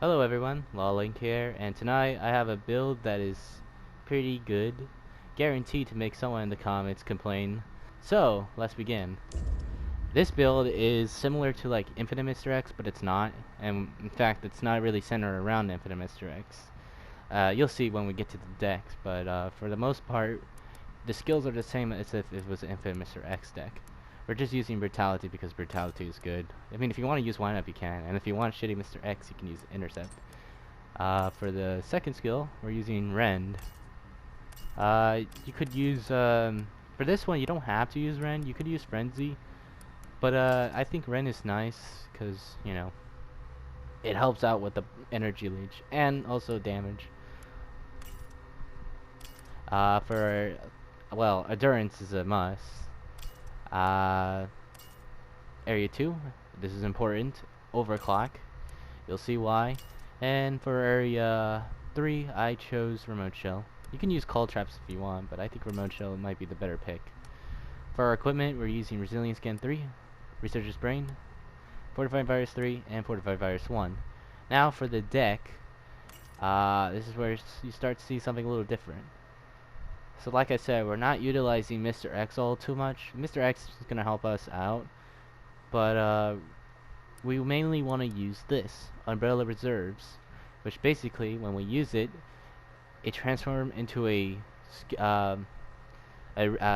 Hello everyone, LawLink here, and tonight I have a build that is pretty good, guaranteed to make someone in the comments complain. So, let's begin. This build is similar to like Infinite Mr. X, but it's not, and in fact it's not really centered around Infinite Mr. X. You'll see when we get to the decks, but for the most part, the skills are the same as if it was an Infinite Mr. X deck. We're just using Brutality because Brutality is good. I mean, if you want to use Wind-Up, you can, and if you want Shitty Mr. X, you can use Intercept. For the second skill, we're using Rend. You could use, for this one, you don't have to use Rend, you could use Frenzy. But I think Rend is nice, because, you know, it helps out with the energy leech, and also damage. Well, Endurance is a must. Area 2, this is important. Overclock, you'll see why. And for Area 3, I chose Remote Shell. You can use Call Traps if you want, but I think Remote Shell might be the better pick. For our equipment, we're using Resilience Scan 3, Researcher's Brain, Fortified Virus 3, and Fortified Virus 1. Now for the deck, this is where you start to see something a little different. So like I said, we're not utilizing Mr. X all too much. Mr. X is going to help us out, but we mainly want to use this, Umbrella Reserves, which basically, when we use it, it transforms into a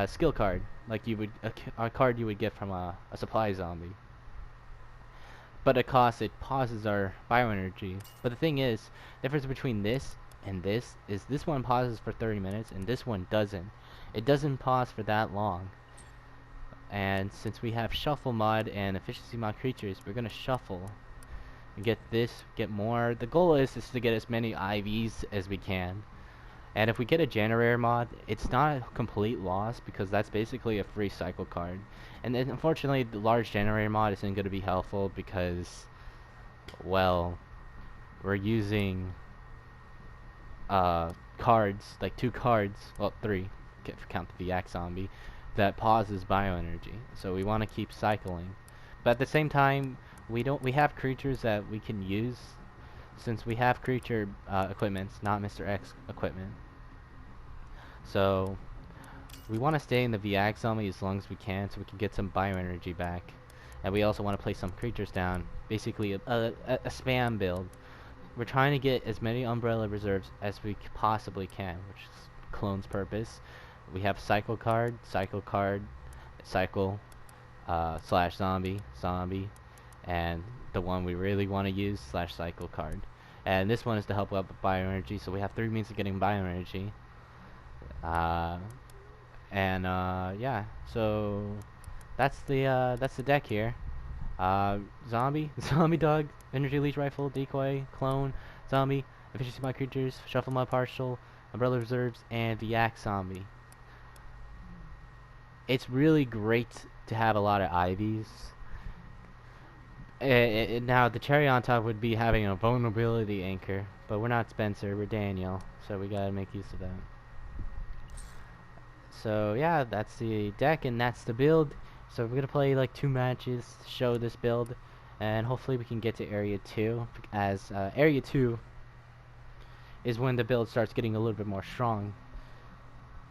skill card, like you would a card you would get from a supply zombie. But it pauses our bioenergy. But the thing is, the difference between this and this is this one pauses for 30 minutes and this one doesn't. It doesn't pause for that long. And since we have shuffle mod and efficiency mod creatures, we're gonna shuffle and get more. The goal is to get as many IVs as we can. And if we get a generator mod, it's not a complete loss because that's basically a free cycle card. And then unfortunately, the large generator mod isn't going to be helpful because, well, we're using cards, like 2 cards, well 3, if you count the VX zombie, that pauses bioenergy. So we want to keep cycling. But at the same time, we have creatures that we can use since we have creature equipments, not Mr. X equipment. So we want to stay in the VX zombie as long as we can so we can get some bioenergy back. And we also want to place some creatures down. Basically a spam build. We're trying to get as many Umbrella Reserves as we possibly can, which is Clone's purpose. We have cycle card, cycle, slash zombie, and the one we really want to use, slash cycle card. And this one is to help out with bioenergy, so we have 3 means of getting bioenergy. Yeah, so that's the deck here. Zombie, zombie dog, energy leech rifle, decoy, clone, zombie, efficiency mod creatures, shuffle mod partial, umbrella reserves, and the yak zombie. It's really great to have a lot of IVs. Now the cherry on top would be having a vulnerability anchor, but we're not Spencer, we're Daniel, so we gotta make use of that. So yeah, that's the deck and that's the build. So we're gonna play like 2 matches to show this build, and hopefully we can get to Area 2, as Area 2 is when the build starts getting a little bit more strong.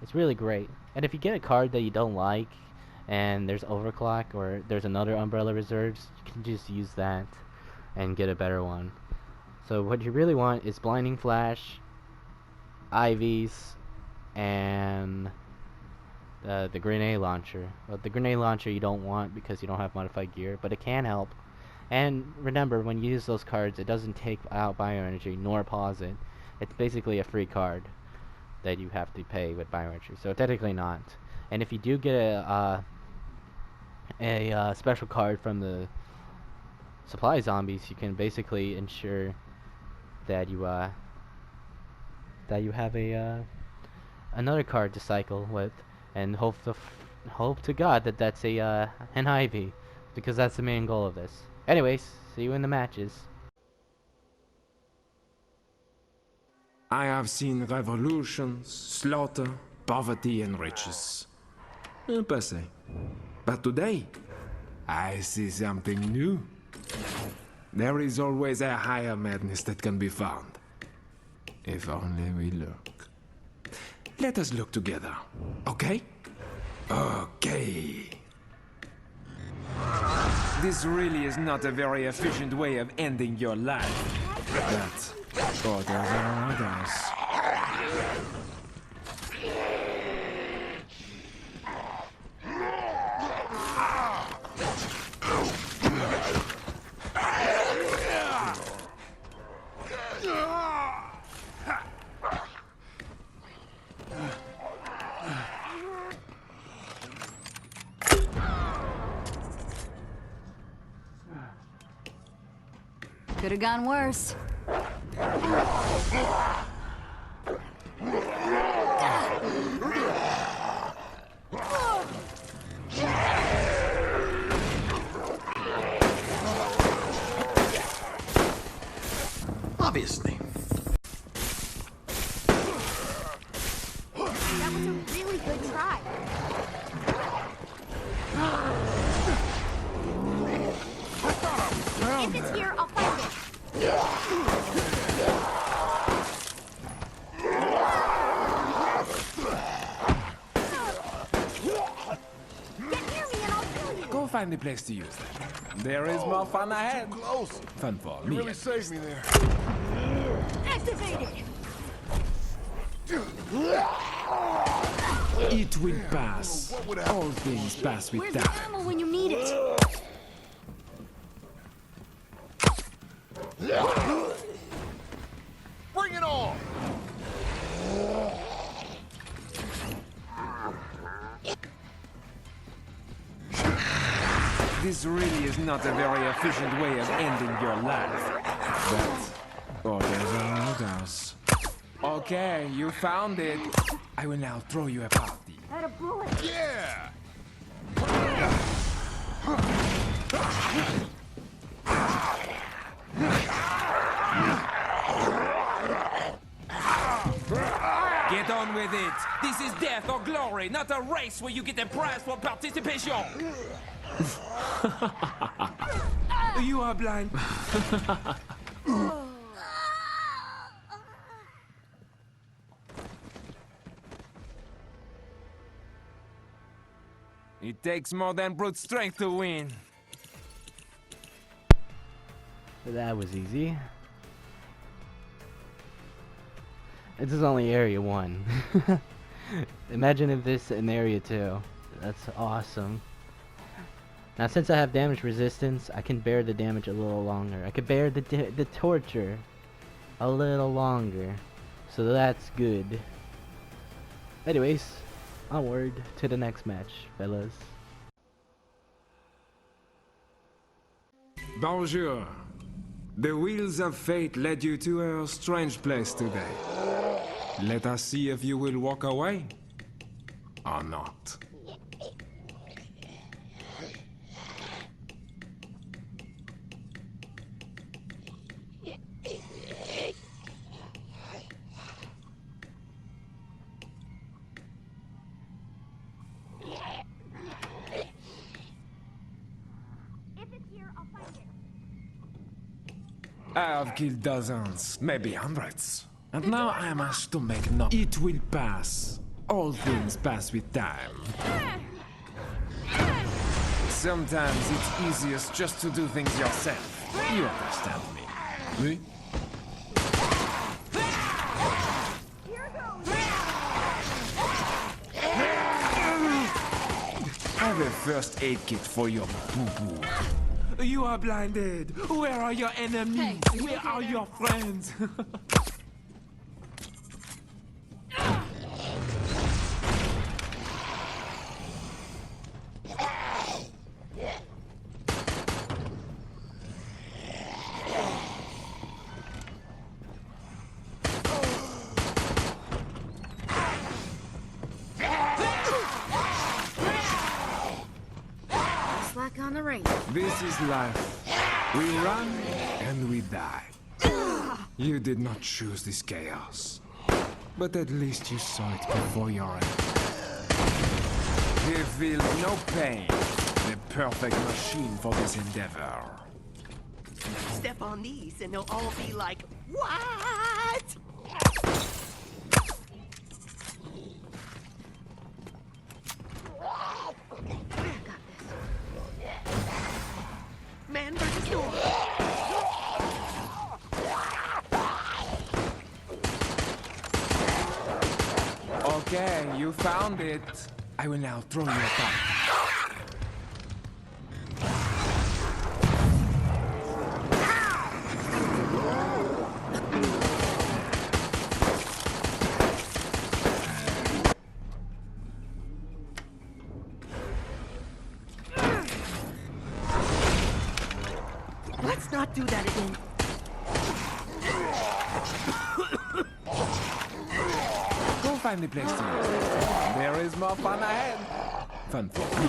It's really great. And if you get a card that you don't like, and there's overclock or there's another Umbrella Reserves, you can just use that and get a better one. So what you really want is Blinding Flash, IVs, and the grenade launcher. Well, the grenade launcher you don't want because you don't have modified gear, but it can help. And remember, when you use those cards, it doesn't take out bioenergy nor pause it. It's basically a free card that you have to pay with bioenergy. So technically not. And if you do get a special card from the supply zombies, you can basically ensure that you have a another card to cycle with, and hope to God that that's an Ivy, because that's the main goal of this. Anyways, see you in the matches. I have seen revolutions, slaughter, poverty, and riches. Passé. But today, I see something new. There is always a higher madness that can be found. If only we look. Let us look together, okay? Okay. This really is not a very efficient way of ending your life. But orders are orders. Could have gone worse. Obviously. That was a really good try. If it's here, I'll find it. Get near me and I'll kill you. Go find a place to use that. There is more fun ahead. Close. Fun for You me. really saved me there. Activated. It will pass. All things pass with Where's the time. ammo when you need it? Bring it on! This really is not a very efficient way of ending your life. But orders are orders. Okay, you found it. I will now throw you a party. Had a bullet. Yeah! Get on with it. This is death or glory, not a race where you get a prize for participation. You are blind. It takes more than brute strength to win. That was easy. This is only area 1. Imagine if this in area 2. That's awesome. Now since I have damage resistance, I can bear the damage a little longer. I can bear the torture a little longer. So that's good. Anyways, onward to the next match, fellas. Bonjour. The wheels of fate led you to a strange place today. Let us see if you will walk away or not. If it's here, I'll find it. I have killed dozens, maybe hundreds. And now I am asked to make no. It will pass. All things pass with time. Sometimes it's easiest just to do things yourself. You understand me? Oui? I have a first aid kit for your boo-boo. You are blinded. Where are your enemies? Where are your friends? Slack on the rein. This is life. We run and we die. You did not choose this chaos. But at least you saw it before your eyes. He feels no pain. The perfect machine for this endeavor. Step on these and they'll all be like, what? Man versus door. Okay, you found it. I will now throw you a back. Let's not do that again. Go find the place to rest. There is more fun ahead. Fun for me.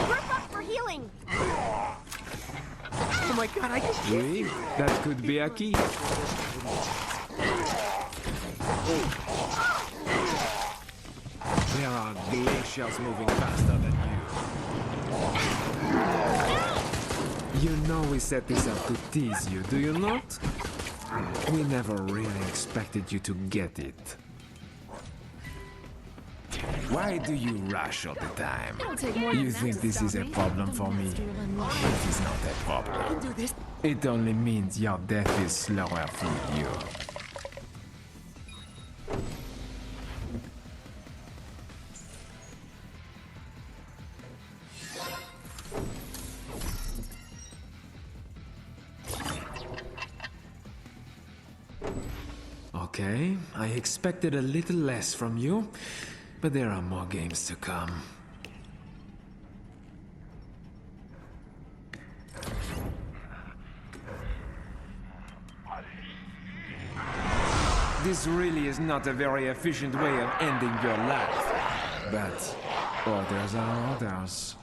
Group up for healing. Oh my god, I can Oui, that could be a key. There are glaciers moving faster than you. You know we set this up to tease you, do you not? We never really expected you to get it. Why do you rush all the time? It'll take more You than that think to this stop is a me. problem for me? It is not a problem. do this. It only means your death is slower for you. Okay, I expected a little less from you, but there are more games to come. This really is not a very efficient way of ending your life. But orders are orders.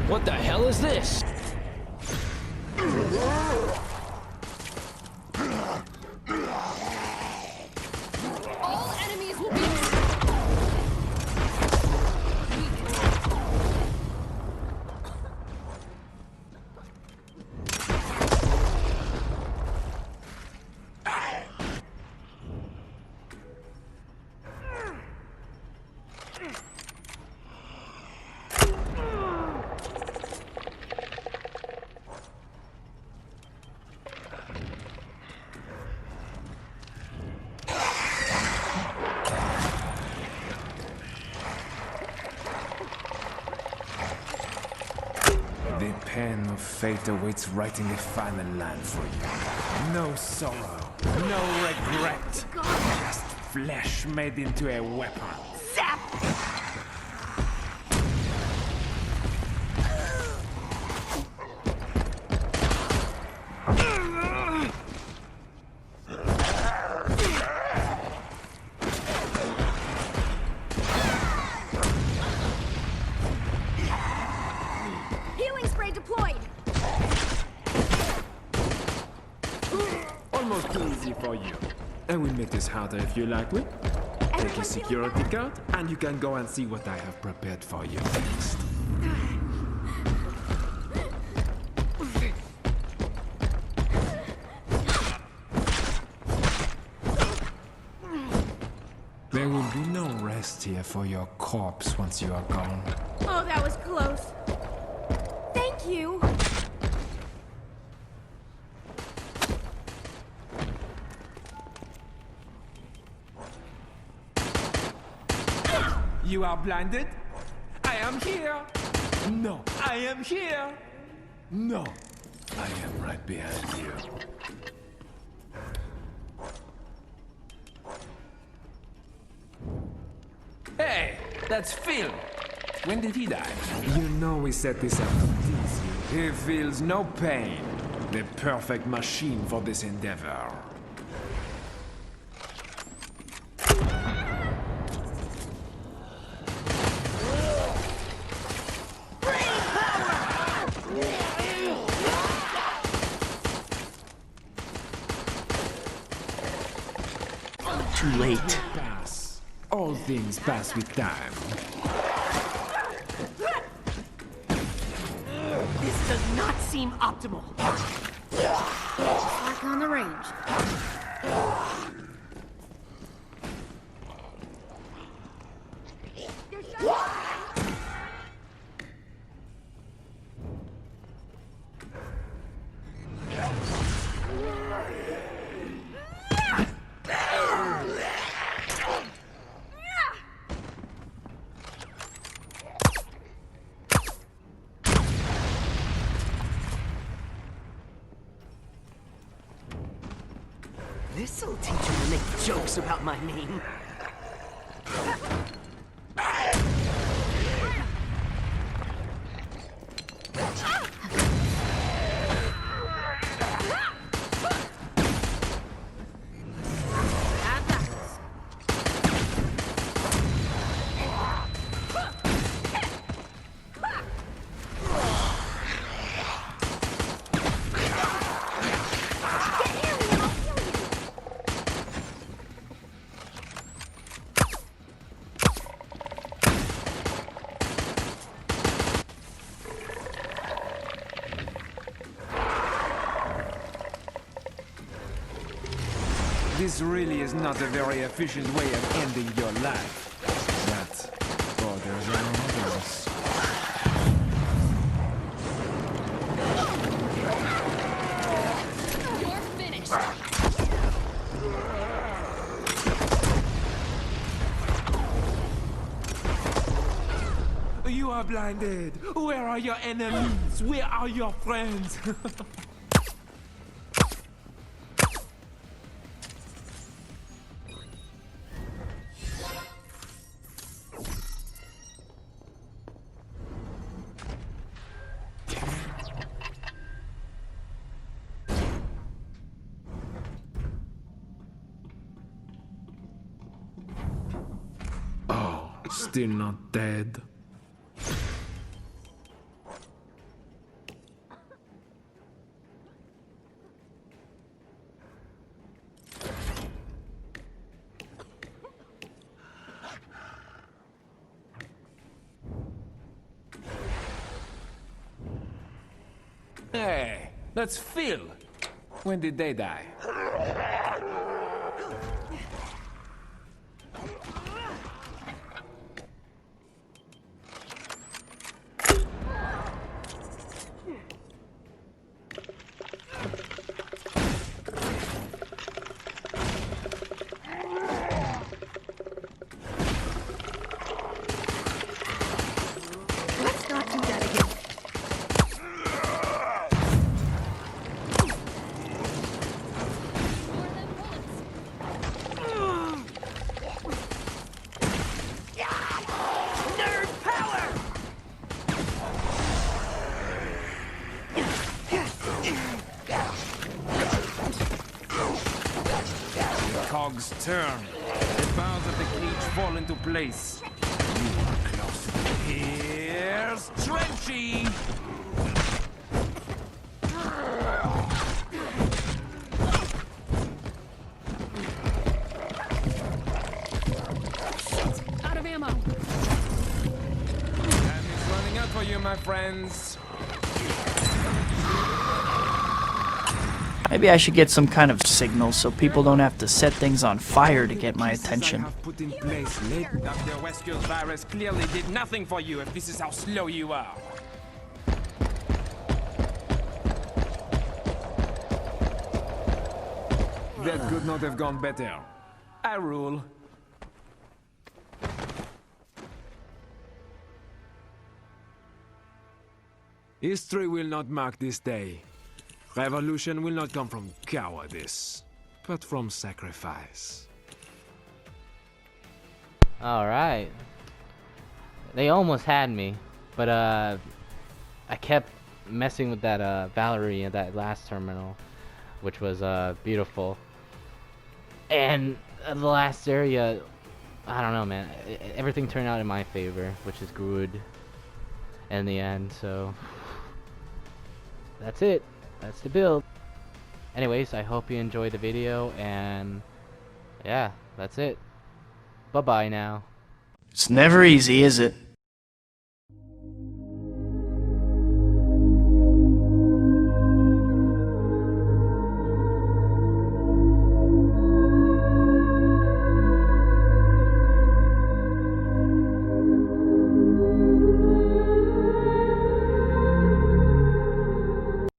What the hell is this? All enemies will be. The pen of fate awaits writing a final line for you. No sorrow, no regret. Just flesh made into a weapon. Zap! Healing spray deployed. Almost too easy for you. I will make this harder if you like it. Take a Everyone's feeling security card, and you can go and see what I have prepared for you next. There will be no rest here for your corpse once you are gone. Oh, that was close. Thank you. You are blinded? I am here! No, I am here! No, I am right behind you. Hey, that's Phil. When did he die? You know we set this up to tease you. He feels no pain. The perfect machine for this endeavor. Too late. Pass. All things pass with time. This does not seem optimal. Like on the range. This'll teach him to make jokes about my name. I've got this. This really is not a very efficient way of ending your life. That borders on others. You're finished. You are blinded. Where are your enemies? Where are your friends? Oh, still not dead. Hey, that's Phil. When did they die? Let's not do that again. Nerd power! The cogs turn. The bars of the cage fall into place. You are close. Here's Trenchy! Out of ammo. Time is running out for you, my friends. Maybe I should get some kind of signal so people don't have to set things on fire to get my attention. I have put in place late. Dr. Wesker's virus clearly did nothing for you if this is how slow you are. That could not have gone better. I rule. History will not mark this day. Revolution will not come from cowardice, but from sacrifice. Alright. They almost had me, but I kept messing with that Valerie at that last terminal, which was beautiful. And the last area, I don't know, man. Everything turned out in my favor, which is good in the end. So that's it. That's the build. Anyways, I hope you enjoyed the video, and yeah, that's it. Bye bye now. It's never easy, is it?